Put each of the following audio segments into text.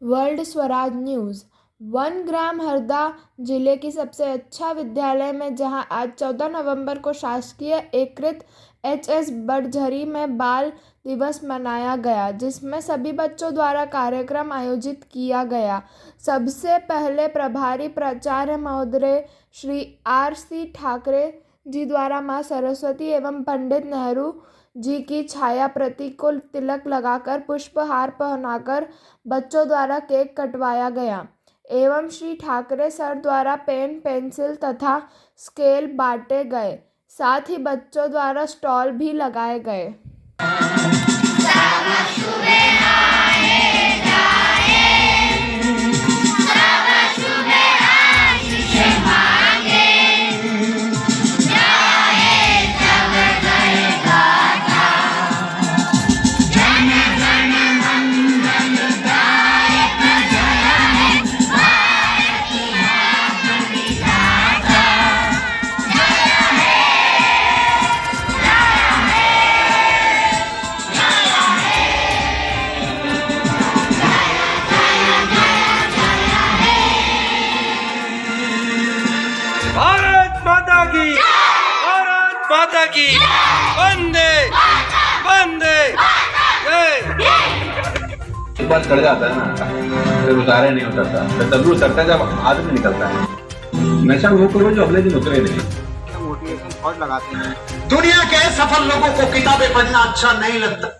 World Swaraj news. 1 ग्राम हरदा जिले की सबसे अच्छा विद्यालय में जहां आज 14 नवंबर को शासकीय एकीकृत एचएस बड़झरी में बाल दिवस मनाया गया, जिसमें सभी बच्चों द्वारा कार्यक्रम आयोजित किया गया। सबसे पहले प्रभारी प्राचार्य महोदय श्री आर.सी. ठाकरे जी द्वारा मां सरस्वती एवं पंडित नेहरू जी की छाया प्रति को तिलक लगाकर पुष्पहार पहनाकर बच्चों द्वारा केक कटवाया गया एवं श्री ठाकरे सर द्वारा पेन, पेंसिल तथा स्केल बांटे गए। साथ ही बच्चों द्वारा स्टॉल भी लगाए गए। भारत माता की, भारत माता की, वंदे वंदे जय। एक बार चढ़ जाता है ना, फिर उतारे नहीं उतरता, फिर तभी उतरता है जब आदमी निकलता है। नशा वो करो जो अगले दिन उतरे नहीं। मोटिवेशन बहुत लगाते हैं। दुनिया के सफल लोगों को किताबें पढ़ना अच्छा नहीं लगता।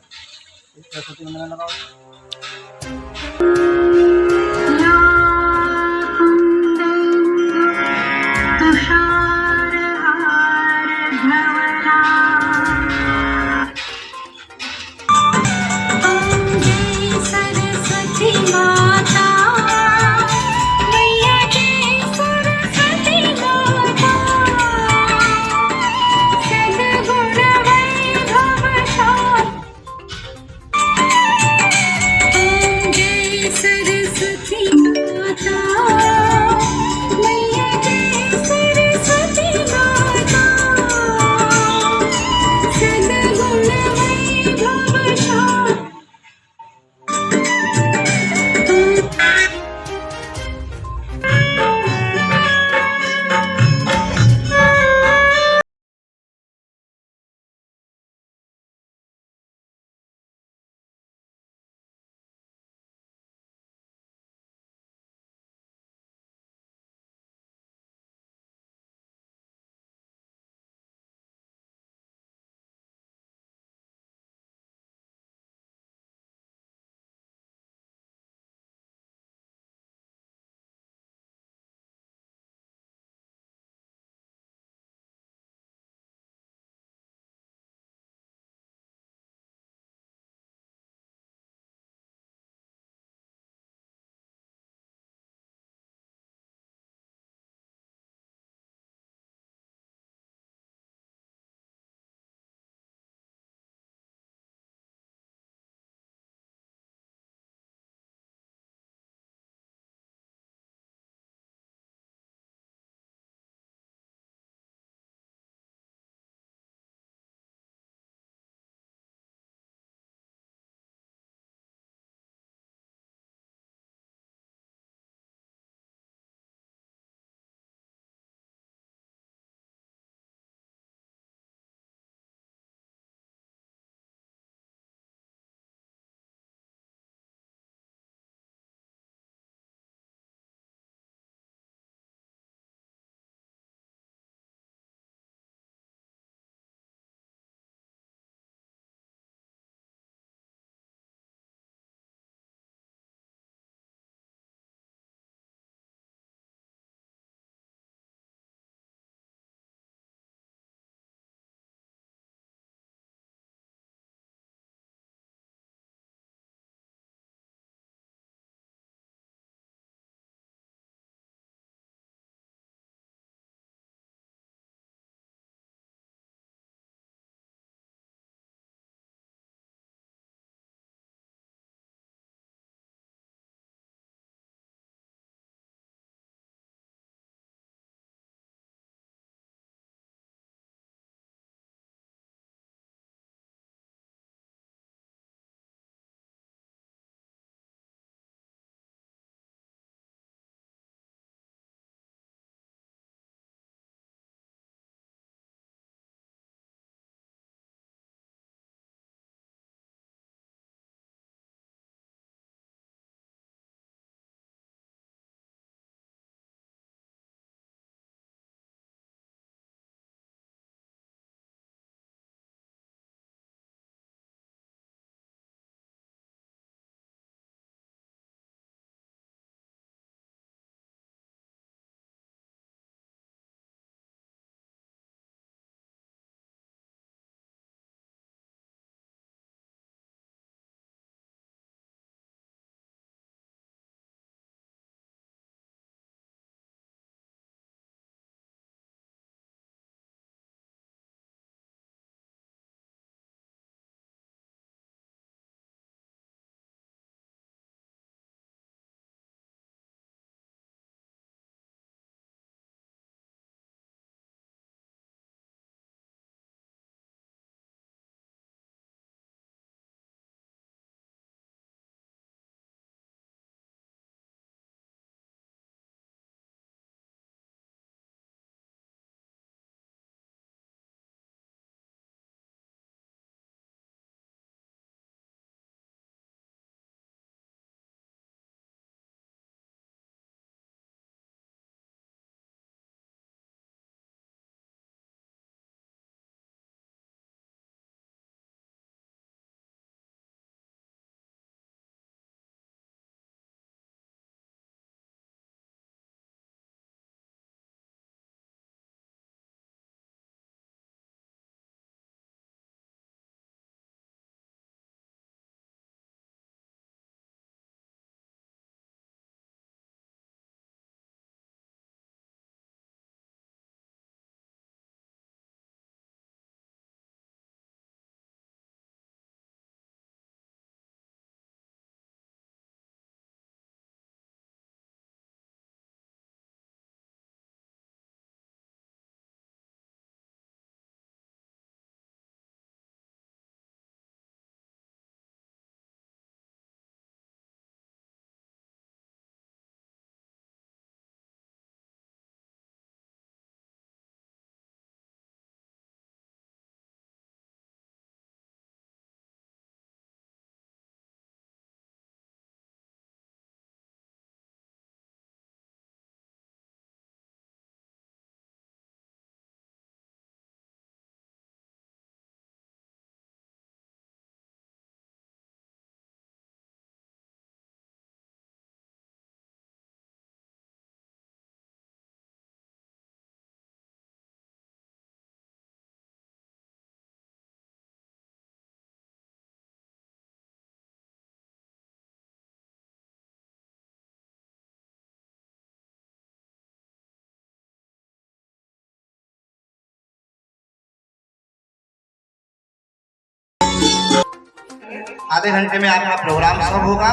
आधे घंटे में आपका प्रोग्राम सब होगा।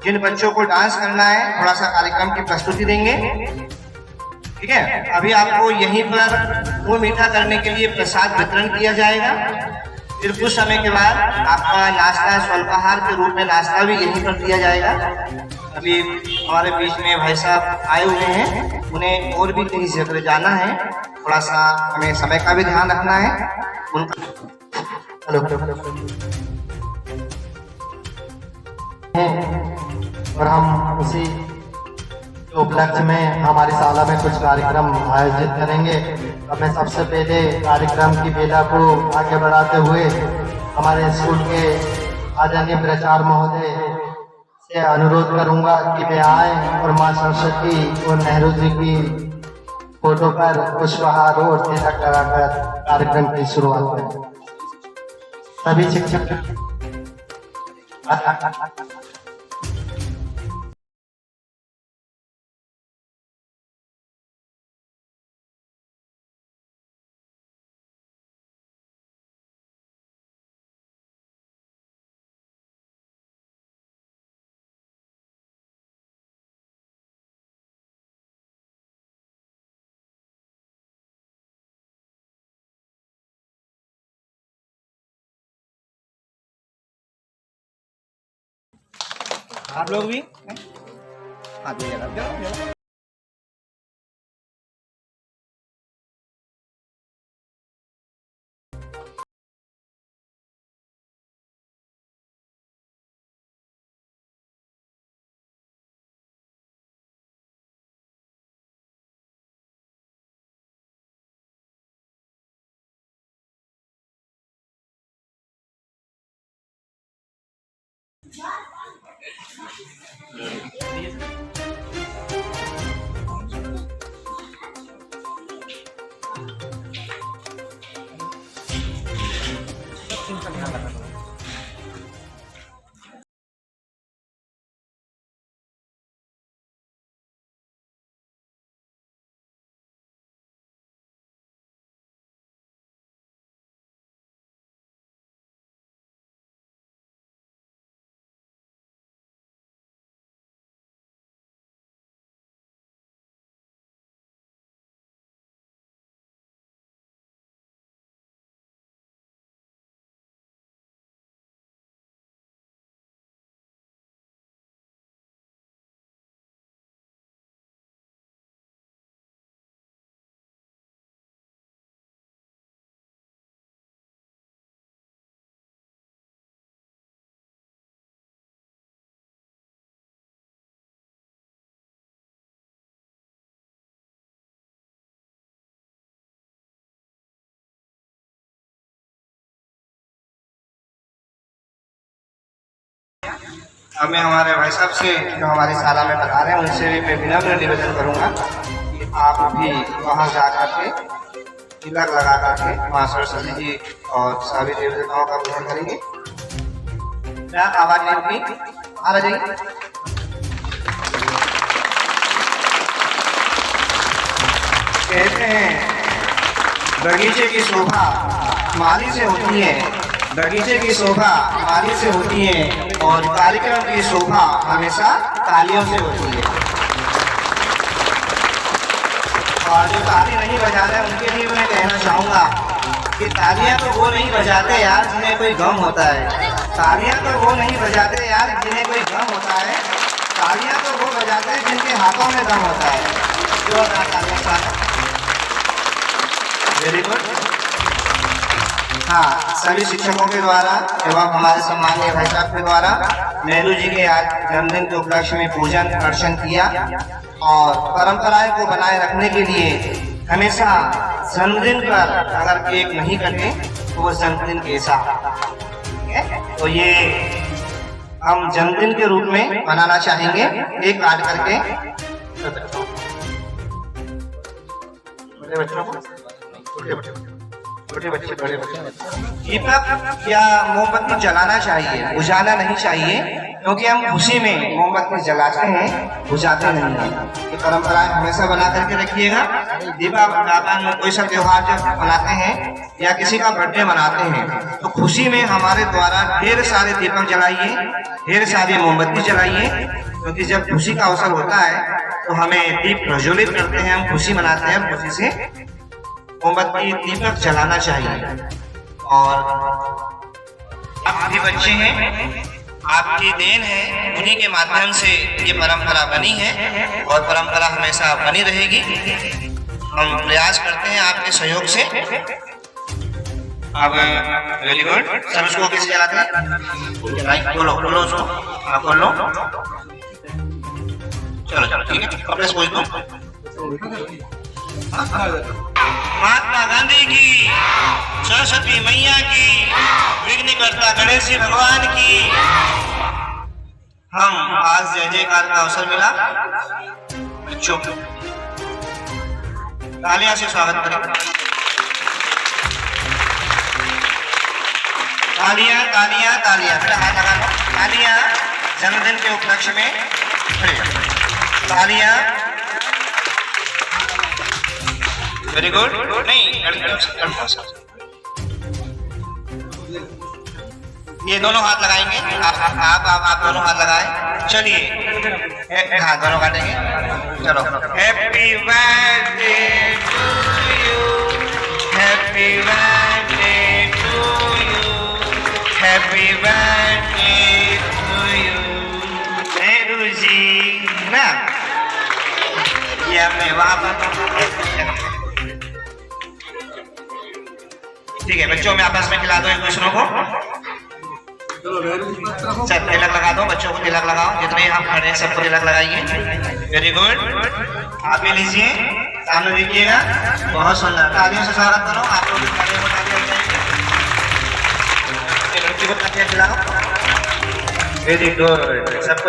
जिन बच्चों को डांस करना है थोड़ा सा कार्यक्रम की प्रस्तुति देंगे, ठीक है। अभी आपको यहीं पर मुंह मीठा करने के लिए प्रसाद वितरण किया जाएगा। फिर कुछ समय के बाद आपका नाश्ता स्वल्पाहार के रूप में नाश्ता भी यहीं पर दिया जाएगा। अभी हमारे बीच में भाई साहब आए हुए हैं, उन्हें और भी कहीं जगह जाना है, थोड़ा सा हमें समय का भी ध्यान रखना है उनका। हेलो और हम उसी उपलक्ष्य में हमारी शाला में कुछ कार्यक्रम आयोजित करेंगे। अब मैं सबसे पहले कार्यक्रम की बेला को आगे बढ़ाते हुए हमारे स्कूल के आदरणीय प्राचार्य महोदय से अनुरोध करूंगा कि वे आए और मां सरस्वती और नेहरू जी की फोटो पर पुष्पहार और तिलक लगाकर कार्यक्रम की शुरुआत करें। सभी शिक्षक आप लोग भी हाथ में लगा। अब मैं हमारे भाई साहब से जो हमारी शाला में बता रहे हैं उनसे भी मैं विनम्र निवेदन करूंगा कि आप भी वहां जा करके तिलक लगा करके मां सरस्वती जी और सभी देवी देवताओं का पूजन करेंगे। क्या आवाज नहीं होगी? आ जाइए। कहते हैं बगीचे की शोभा माली से होती है, बगीचे की शोभा माली से होती है और कार्यक्रम की शोभा हमेशा तालियों से होती है। और जो ताली नहीं बजा रहे उनके लिए मैं कहना चाहूँगा कि तालियां तो वो नहीं बजाते यार जिन्हें कोई गम होता है, तालियां तो वो नहीं बजाते यार जिन्हें कोई गम होता है, तालियां तो वो बजाते हैं जिनके हाथों में दम होता है। जो तालियां वेरी गुड। हाँ, सभी शिक्षकों के द्वारा एवं हमारे सम्मानीय भाई साहब के द्वारा नेहरू जी के आज जन्मदिन के उपलक्ष्य में पूजन अर्चन किया और परंपराएं को बनाए रखने के लिए हमेशा जन्मदिन पर अगर केक नहीं कटे तो वो जन्मदिन कैसा, तो ये हम जन्मदिन के रूप में मनाना चाहेंगे। एक काट करके छोटे बच्चों को छोटे बच्चे बड़े बच्चे दीपक या मोमबत्ती जलाना चाहिए, बुझाना नहीं चाहिए, क्योंकि हम खुशी में मोमबत्ती जलाते हैं, बुझाते नहीं हैं। ये परंपरा हमेशा बना करके रखिएगा। दीपावली कोई सा त्योहार जब मनाते हैं या किसी का बर्थडे मनाते हैं तो खुशी में हमारे द्वारा ढेर सारे दीपक जलाइए, ढेर सारी मोमबत्ती जलाइए, क्योंकि जब खुशी का अवसर होता है तो हमें दीप प्रज्वलित करते हैं, हम खुशी मनाते हैं, खुशी से मोमबत्ती दीपक जलाना चाहिए। और आप भी बच्चे हैं, आपकी देन है, उन्हीं के माध्यम से ये परंपरा बनी है और परंपरा हमेशा बनी रहेगी। हम प्रयास करते हैं आपके सहयोग से। अब वेरी गुड, सब इसको कैसे जलाते हैं? खोलो खोलो उसको, खोलो, चलो चलो ठीक है, कपड़े से दो। महात्मा गांधी की, सरस्वती मैया की, विघ्नकर्ता गणेश जी भगवान की। हम आज जय जयकार का अवसर मिला, बच्चों तालियां से स्वागत करें। तालियां तालियां तालियां, हाथ लगा लो, तालियां जन्मदिन के उपलक्ष्य में, तालियां। वेरी गुड, नहीं ये दोनों हाथ लगाएंगे, आप दोनों हाथ लगाएं। चलिए हाँ दोनों काटेंगे, चलो। Happy birthday to you, happy birthday to you, happy birthday to you. Nehru ji ना, ये हमने वहां पर, ठीक है बच्चों में आपस में खिला दो एक दूसरों को। चल तिलक लगा दो, बच्चों को तिलक लगाओ, जितने हम खड़े हैं सबको तिलक लगाइए। वेरी गुड, आप भी लीजिए, सामने देखिएगा, बहुत सुंदर, तालियों से स्वागत करो। आप लोग लड़की को तालियां खिलाओ। वेरी गुड, सबको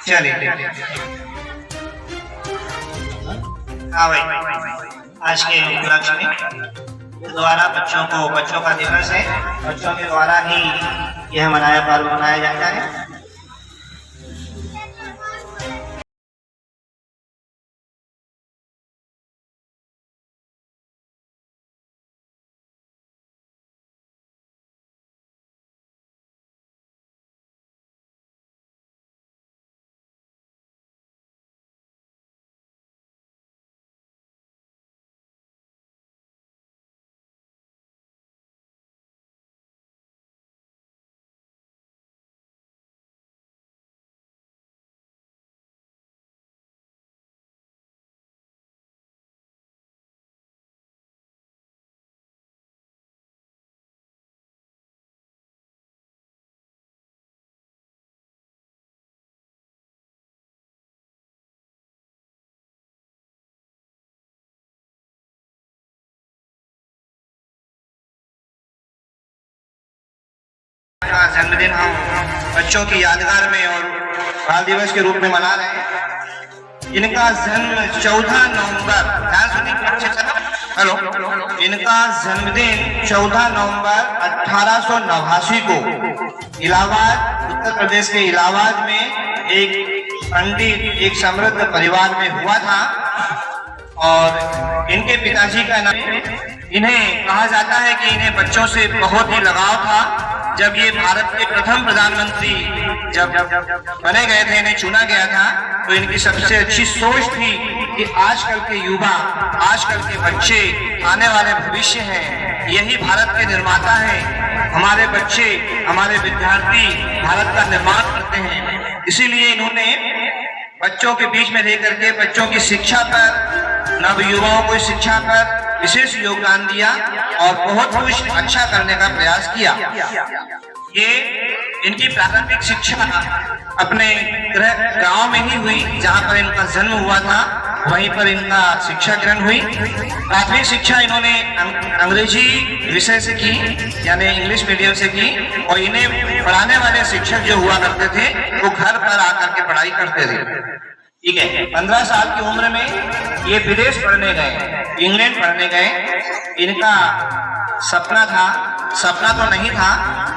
चलिए। हाँ भाई, आज के उपलक्ष्य में द्वारा बच्चों का दिवस है, बच्चों के द्वारा ही यह पर्व मनाया जाता है। जन्मदिन हम बच्चों की यादगार में और बाल दिवस के रूप में मना रहे हैं। इनका जन्म 14 नवंबर, ध्यान सुनिए, हेलो, इनका जन्मदिन 14 नवंबर 1889 को इलाहाबाद, उत्तर प्रदेश के इलाहाबाद में एक पंडित, एक समृद्ध परिवार में हुआ था। और इनके पिताजी का नाम, इन्हें कहा जाता है कि इन्हें बच्चों से बहुत ही लगाव था। जब ये भारत के प्रथम प्रधानमंत्री जब बने गए थे, इन्हें चुना गया था, तो इनकी सबसे अच्छी सोच थी कि आजकल के युवा, आजकल के बच्चे आने वाले भविष्य हैं, यही भारत के निर्माता हैं। हमारे बच्चे, हमारे विद्यार्थी भारत का निर्माण करते हैं। इसीलिए इन्होंने बच्चों के बीच में रह करके बच्चों की शिक्षा पर, नवयुवाओं को शिक्षा पर विशेष योगदान दिया और बहुत कुछ अच्छा करने का प्रयास किया। ये इनकी प्रारंभिक शिक्षा अपने गांव में ही हुई, जहां पर इनका जन्म हुआ था, वहीं पर इनका शिक्षा ग्रहण हुई। प्राथमिक शिक्षा इन्होंने अंग्रेजी विषय से की, यानी इंग्लिश मीडियम से की, और इन्हें पढ़ाने वाले शिक्षक जो हुआ करते थे वो घर पर आकर के पढ़ाई करते थे। ठीक है, 15 साल की उम्र में ये विदेश पढ़ने गए, इंग्लैंड पढ़ने गए। इनका सपना था, सपना तो नहीं था,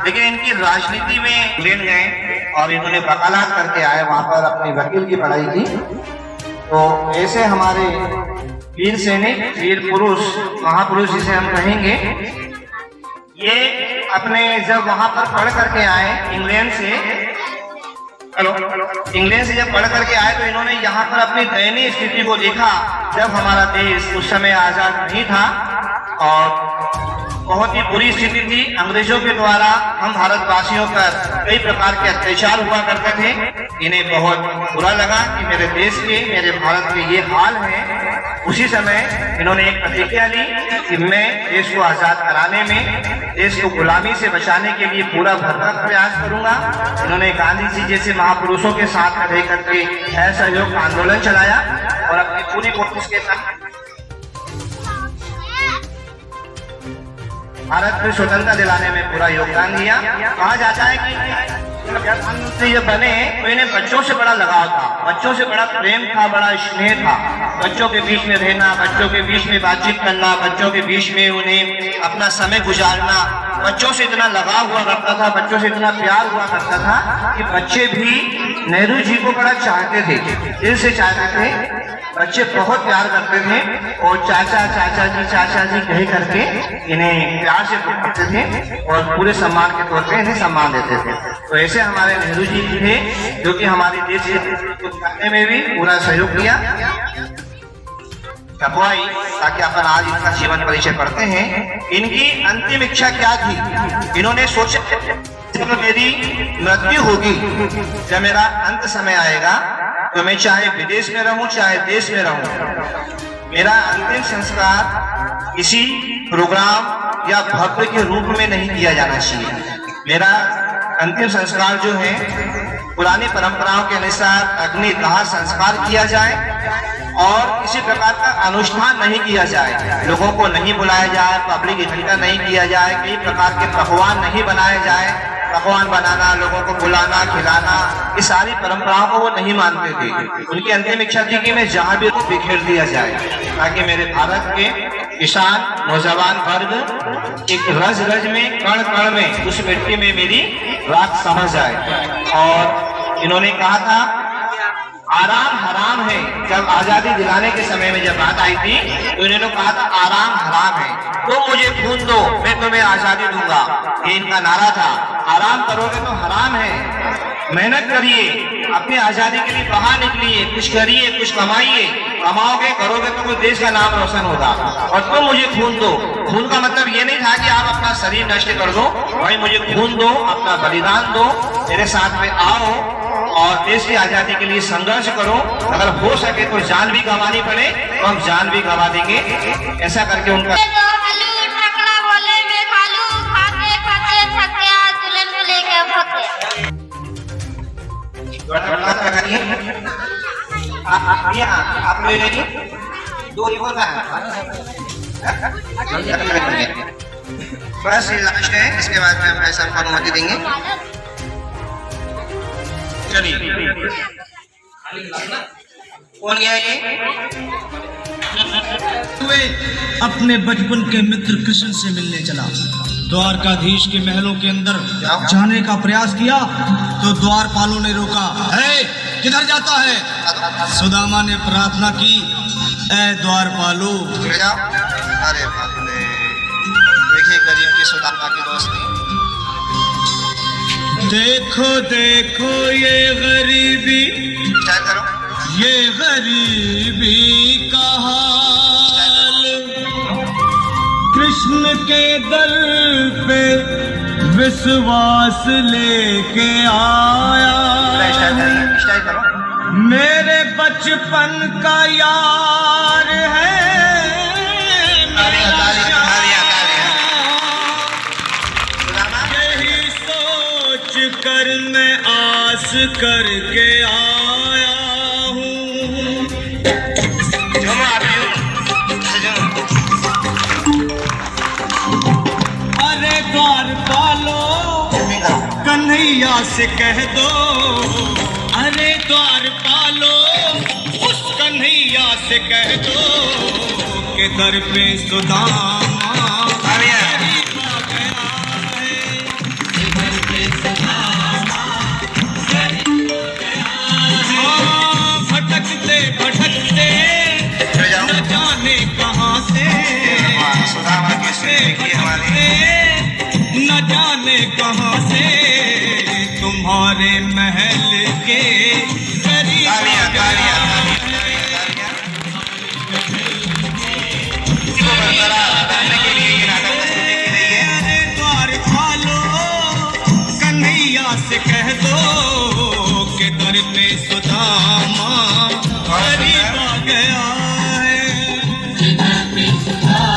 लेकिन इनकी राजनीति में लेन गए और इन्होंने वकालत करके आए, वहां पर अपनी वकील की पढ़ाई की। तो ऐसे हमारे वीर सैनिक, वीर पुरुष, महापुरुष जिसे हम कहेंगे, ये अपने जब वहां पर पढ़ करके आए इंग्लैंड से, इंग्लैंड से जब पढ़ करके आए, तो इन्होंने यहाँ पर अपनी दयनीय स्थिति को देखा जब हमारा देश उस समय आजाद नहीं था और बहुत ही बुरी स्थिति थी। अंग्रेजों के द्वारा हम भारतवासियों पर कई प्रकार के अत्याचार हुआ करते थे। इन्हें बहुत बुरा लगा कि मेरे देश के, मेरे भारत के ये हाल है। उसी समय इन्होंने एक प्रतिज्ञा ली कि मैं देश को आजाद कराने में, देश को गुलामी से बचाने के लिए पूरा भरसक प्रयास करूंगा। इन्होंने गांधी जी जैसे महापुरुषों के साथ रह करके असहयोग आंदोलन चलाया और अपनी पूरी कोशिश के साथ भारत को स्वतंत्रता दिलाने में पूरा योगदान दिया। कहा जाता है कि प्रधानमंत्री जब बने तो इन्हें बच्चों से बड़ा लगाव था, बच्चों से बड़ा प्रेम था, बड़ा स्नेह था। बच्चों के बीच में रहना, बच्चों के बीच में बातचीत करना, बच्चों के बीच में उन्हें अपना समय गुजारना, बच्चों से इतना लगाव हुआ करता था, बच्चों से इतना प्यार हुआ करता था कि बच्चे भी नेहरू जी को बड़ा चाहते थे, दिल से चाहते थे। बच्चे बहुत प्यार करते थे और चाचा जी कह करके इन्हें प्यार से पुकारते थे और पूरे सम्मान के तौर पे इन्हें सम्मान देते थे। तो ऐसे हमारे नेहरू जी थे जो कि हमारे देश को करने में भी पूरा सहयोग किया। ताकि अपन आज इनका जीवन परिचय पढ़ते हैं। इनकी अंतिम इच्छा क्या थी? इन्होंने सोचा जब मेरी मृत्यु होगी, जब मेरा अंत समय आएगा, तो मैं चाहे विदेश में रहूं चाहे देश में रहूं, मेरा अंतिम संस्कार किसी प्रोग्राम या भव्य के रूप में नहीं किया जाना चाहिए। मेरा अंतिम संस्कार जो है पुरानी परंपराओं के अनुसार अग्निदाह संस्कार किया जाए और किसी प्रकार का अनुष्ठान नहीं किया जाए, लोगों को नहीं बुलाया जाए, पब्लिक इकट्ठा नहीं किया जाए, कई प्रकार के पकवान नहीं बनाए जाए। पकवान बनाना, लोगों को बुलाना, खिलाना, ये सारी परंपराओं को वो नहीं मानते थे। उनकी अंतिम इच्छा थी कि मैं जहां भी बिखेर दिया जाए, ताकि मेरे भारत के किसान नौजवान वर्ग एक रज रज में, कण कण में, उस मिट्टी में मेरी राख समझ जाए। और इन्होंने कहा था आराम हराम है। जब आजादी दिलाने के समय में जब बात आई थी तो इन्होंने कहा था आराम हराम है, तो मुझे खून दो, मैं तुम्हें आजादी दूंगा। ये इनका नारा था। आराम करोगे तो हराम है। मेहनत करिए, अपनी आजादी के लिए बाहर निकलिए, कुछ करिए, कुछ कमाइए। कमाओगे, करोगे तो कोई देश का नाम रोशन होगा। और तुम मुझे खून दो। खून का मतलब ये नहीं था कि आप अपना शरीर नष्ट कर दो, भाई मुझे खून दो, अपना बलिदान दो, मेरे साथ में आओ और देश की आजादी के लिए संघर्ष करो। अगर हो सके तो जान भी गंवानी पड़े तो हम जान भी गंवा देंगे। ऐसा करके उनका आप ले लीजिए, दो रिवॉल्वर बस लास्ट है, इसके बाद में हम ऐसा अनुमति देंगे। चलिए, कौन गया ये? अपने बचपन के मित्र कृष्ण से मिलने चला। द्वारकाधीश के महलों के अंदर जाने का प्रयास किया तो द्वारपालों ने रोका। है किधर जाता है? सुदामा ने प्रार्थना की, ऐ द्वारपालो। अरे बाप रे, देखिए गरीब की सुदामा की दोस्ती। देखो देखो ये गरीबी, क्या करो? ये गरीबी का हाल, कृष्ण के दर पे विश्वास लेके आया। मेरे बचपन का यार है, यही सोच कर मैं आस करके आया हूँ। अरे द्वारपालो कन्हैया से कह दो, अरे द्वारपालो उस कन्हैया से कह दो कि दर पे सुदामा गरीब तालियां, आ तालियां, गया तालियां, इसी को बरकरार रखने के लिए ये नाटक प्रस्तुति की गई है। अरे द्वार खालो कन्हैया से कह दो कि दर पे सुदामा गरीब आ गया है।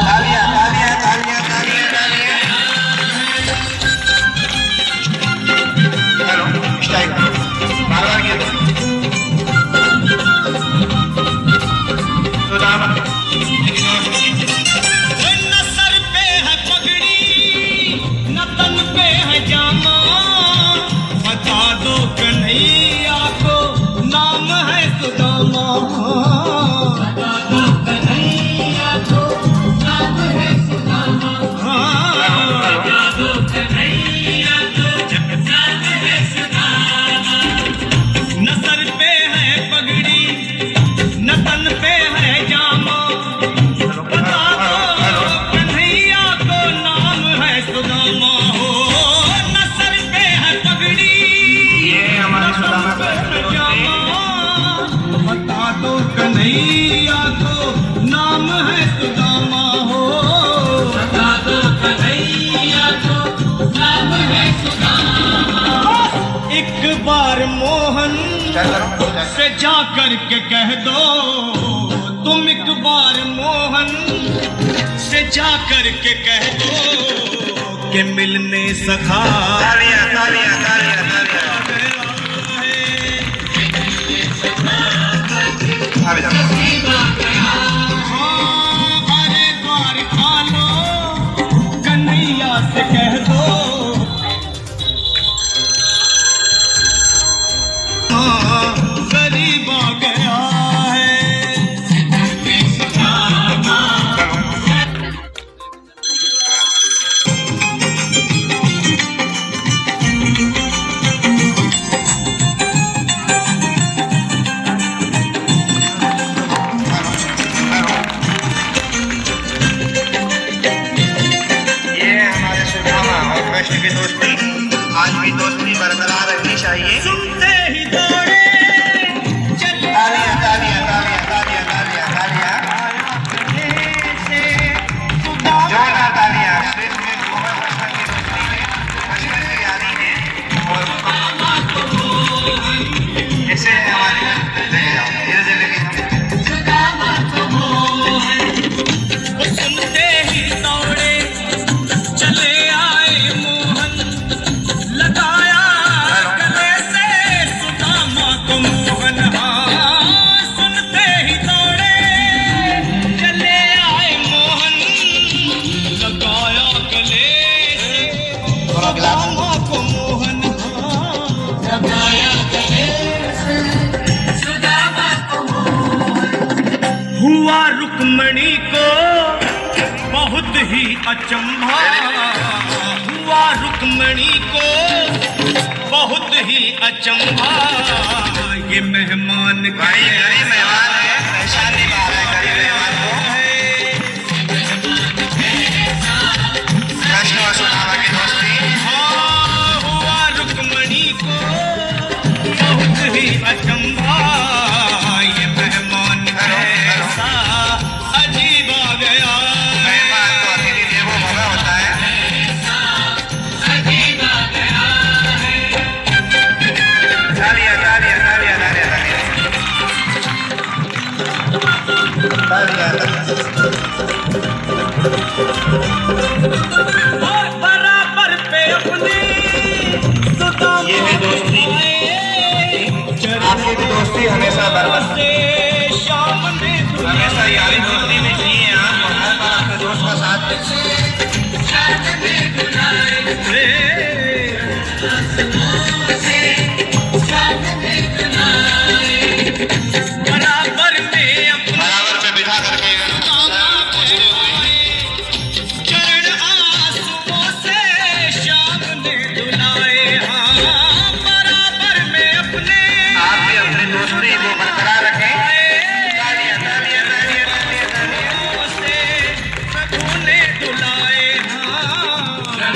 तालियां, तालियां, तालियां, तालियां, तालियां। हेलो, स्टाइल बार-बार ये सुदामा न सर पे है पगड़ी न तन पे है जामा, बता दो कन्हैया को नाम है सुदामा। बता दो कन्हैया को नाम है सुदामा। बता दो कन्हैया को नाम है सुदामा। न सर पे है पगड़ी न तन पे है जामा, बता दो कन्हैया को नाम है सुदामा। हो न सर पे है पगड़ी ये हमारे सुदामा पे है जामा, बता दो कन्हैया को नाम है सुदामा। हो बता दो कन्हैया को नाम है सुदामा। एक बार मोहन चल करो, चल। से जा करके कह दो, तुम एक बार मोहन से जा करके कह दो कि मिलने सखा तालियां, तालियां, तालियां, तालियां। अभी तक हाँ, अरे द्वार खालो कन्हैया से कह दो, हाँ, गरीब आ गया है। ये हमारे सुदामा और कृष्ण की दोस्ती आज भी दोस्ती बरकरार रहनी चाहिए। सुनते ही दौड़े चले तालियां, तालियां, तालियां, तालियां, तालियां, तालियां। जोरदार तालियां। श्रेष्ठ में मोहन कृष्ण की दोस्ती में बचपन से यारी है और इसे हमारे लेके जाओ, धीरे धीरे लेके जाओ। सुनते ही दौड़े चले आए मोहन, लगाया गले से सुदामा को मोहन। हाँ, सुनते ही दौड़े चले आए मोहन, लगाया गले से सुदामा को मोहन। हाँ, लगाया गले से सुदामा को मोहन। हुआ रुक्मणी को बहुत ही अचंभा, हुआ रुक्मणी को बहुत ही अचंभा, ये मेहमान भाई गरीब मेहमान है, पहचान नहीं पा रहा है गरीब मेहमान को। कृष्ण और सुदामा की दोस्ती हाँ, हुआ रुक्मणी को बहुत ही अचंभा, ये मेहमान कैसा अजीब आ गया। मेहमान को अतिथि देवो भव होता है। तालियां, तालियां, तालियां, तालियां, तालियां। बराबर पे अपनी ये भी दोस्ती आपकी भी दोस्ती हमेशा बरकरार से शाम ने हमेशा यारी दोस्ती में जिए आप और हर बार अपने दोस्त का साथ बराबर में अपना बराबर में बिठा करके चरण आंसुओं से शाम ने धुलाए। हाँ, बराबर में अपने आप भी अपनी दोस्ती को बरकरार रखें। तालियां, तालियां, तालियां, तालियां, तालियां। से प्रभु ने धुलाए। हाँ,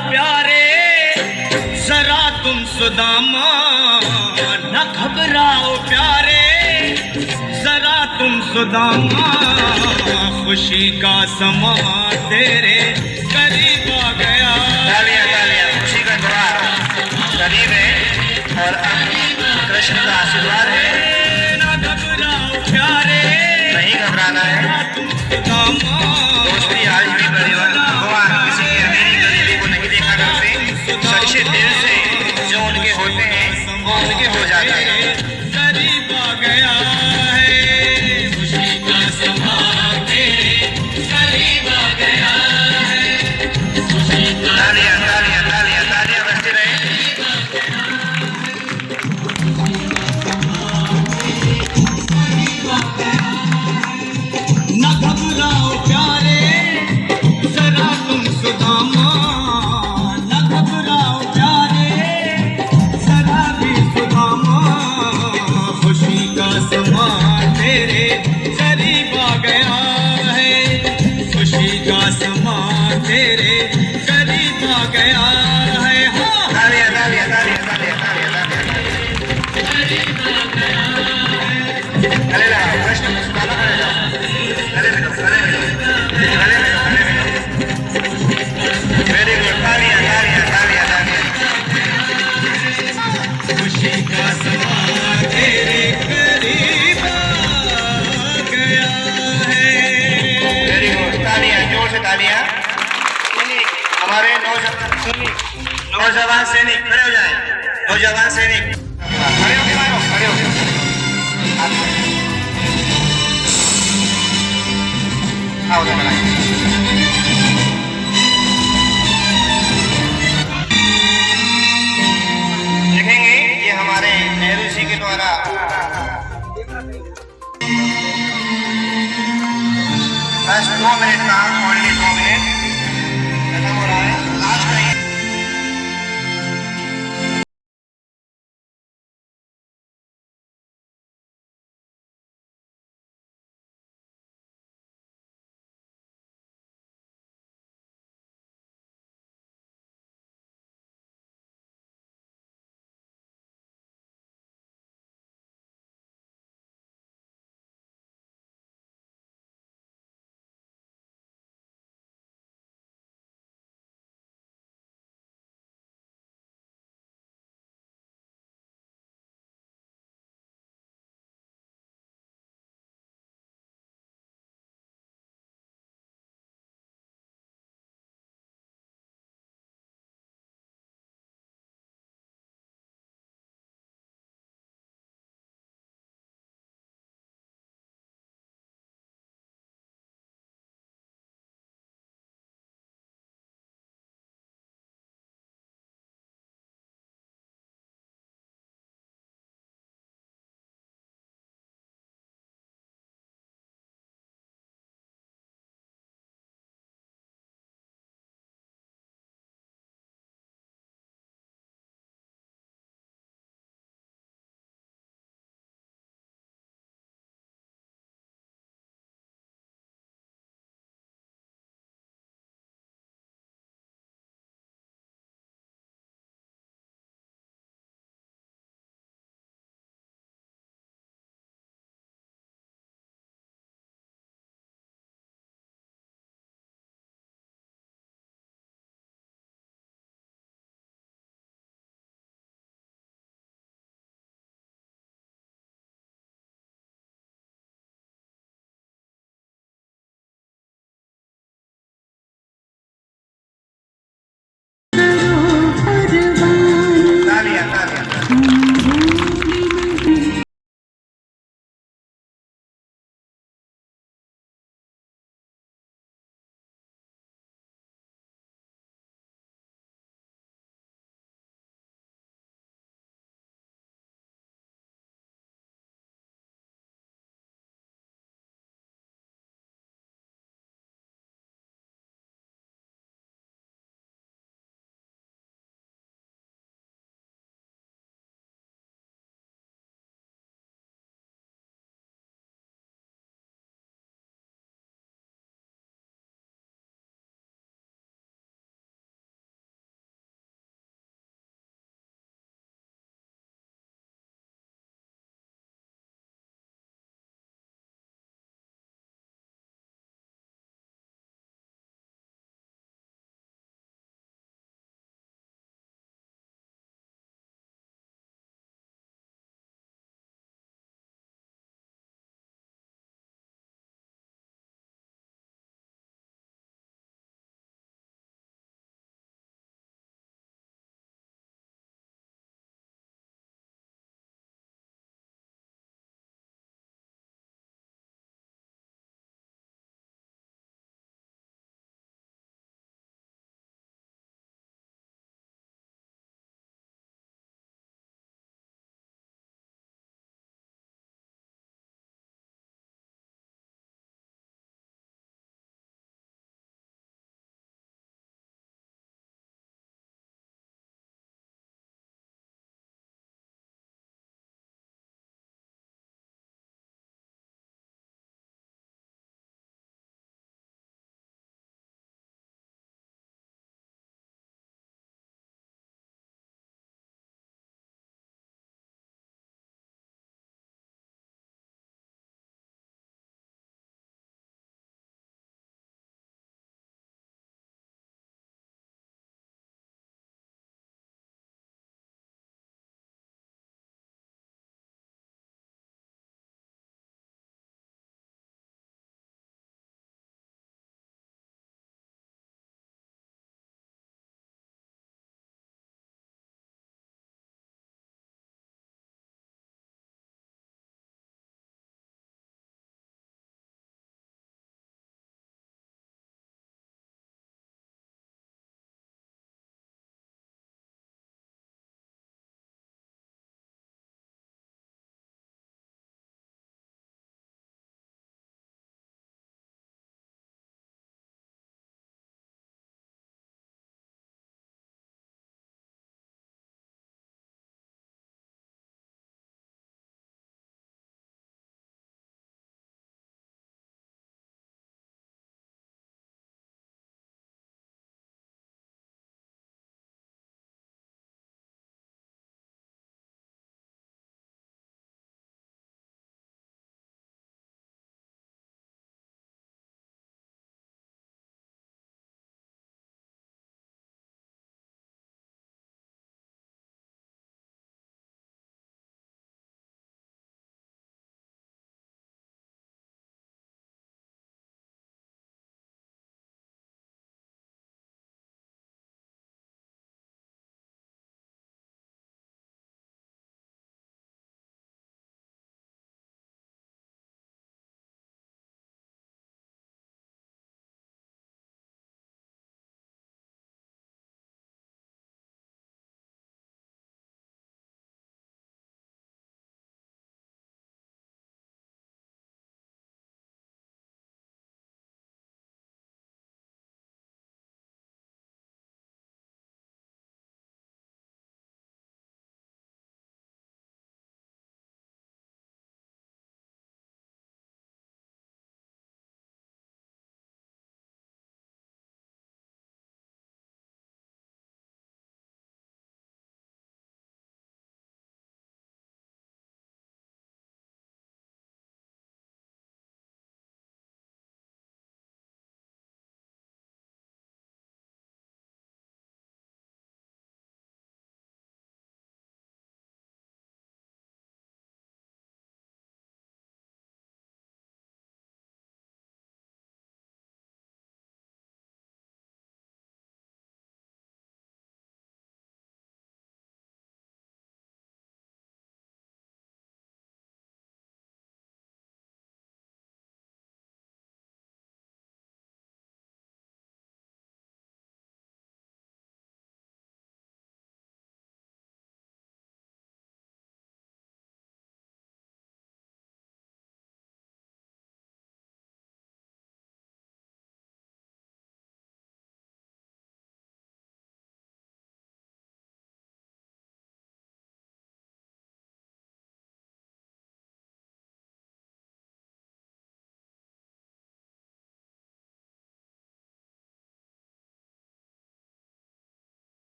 प्यारे जरा तुम सुदामा, न घबराओ प्यारे जरा तुम सुदामा, खुशी का समा तेरे करीब आ गया। तालियां तालियां, खुशी का त्योहार करीब है और कृष्ण का आशीर्वाद है। न घबराओ प्यारे नहीं घबराना है। सुदामा, दोस्ती आज भी भगवान किसी की अमीरी गरीबी को नहीं देखा करते। सच्चे दिल से जो उनके होते हैं वो उनके हो जाते हैं। करीब आ गया है, खुशी का समा तेरे करीब आ गया है, खुशी का तालियां तालियां तालियां तालियां बजती रहे। न घबराओ प्यारे जरा तुम सुदामा, न घबराओ प्यारे जरा भी सुदामा, खुशी का समा तेरे करीब आ गया है, खुशी का समा तेरे करीब आ गया है। हाँ, तालियां तालियां तालियां तालियां तालियां गले लगाओ, कृष्ण को सुनाना गले लगाओ, गले मिलो गले मिलो गले मिलो गले मिलो। वेरी गुड, तालियां तालियां तालियां तालियां। खुशी का समा तेरे करीब आ गया है। वेरी गुड, तालियां जोर से तालियां। हमारे नौजवान सैनिक खड़े हो जाएं। नौजवान सैनिक खड़े होके मारो, खड़े होके आओ बनाइए। देखेंगे ये हमारे नेहरू जी के द्वारा बस 2 मिनट का, ओनली 2 मिनट खत्म हो रहा है। लास्ट का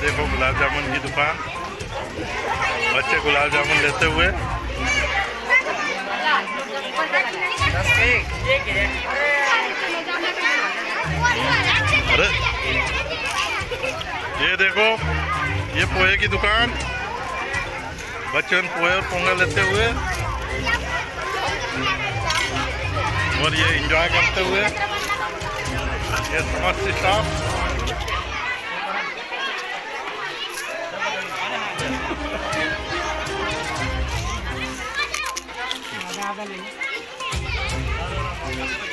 देखो गुलाब जामुन की दुकान, बच्चे गुलाब जामुन लेते हुए। अरे ये देखो, ये पोहे की दुकान, बच्चे पोहे और पोंगल लेते हुए और ये एंजॉय करते हुए। ये समस्त स्टाफ Ada